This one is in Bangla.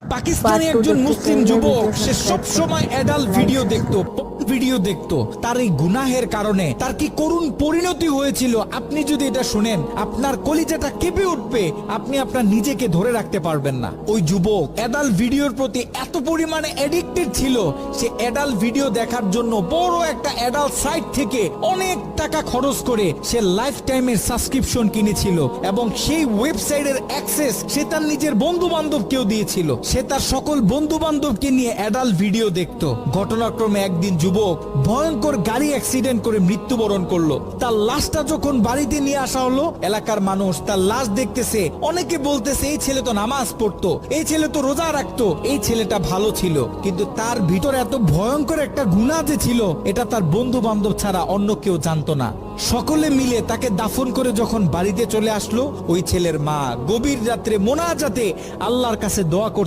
পাকিস্তানি একজন মুসলিম যুবক, সে সব সময় অ্যাডাল্ট ভিডিও দেখতো। তার এই গুনাহের কারণে তার কি করুণ পরিণতি হয়েছিল আপনি যদি এটা শুনেন, আপনার কলিজাটা কেঁপে উঠবে, আপনি আপনার নিজেকে ধরে রাখতে পারবেন না। ওই যুবক অ্যাডাল্ট ভিডিওর প্রতি এত পরিমাণে অ্যাডিক্টেড ছিল, সে অ্যাডাল্ট ভিডিও দেখার জন্য বড় একটা অ্যাডাল্ট সাইট থেকে অনেক টাকা খরচ করে সে লাইফ টাইমের সাবস্ক্রিপশন কিনেছিল এবং সেই ওয়েবসাইটের অ্যাক্সেস সে তার নিজের বন্ধু বান্ধবকেও দিয়েছিল। সে তার সকল বন্ধু বান্ধবকে নিয়ে অ্যাডাল্ট ভিডিও দেখতো। ঘটনাক্রমে একদিন যুবক ভয়ঙ্কর গাড়ি অ্যাক্সিডেন্ট করে মৃত্যুবরণ করলো। তার লাশটা যখন বাড়িতে নিয়ে আসা হলো, এলাকার মানুষ তার লাশ দেখতেছে, অনেকে বলতেছে এই ছেলে তো নামাজ পড়তো, এই ছেলে তো রোজা রাখতো, এই ছেলেটা ভালো ছিল। কিন্তু তার ভিতরে এত ভয়ঙ্কর একটা গুনাহ যে ছিল, এটা তার বন্ধু বান্ধব ছাড়া অন্য কেউ জানতো না। সকলে মিলে তাকে দাফন করে যখন বাড়িতে চলে আসলো, ওই ছেলের মা গভীর রাত্রে মোনাজাতে আল্লাহর কাছে দোয়া করতে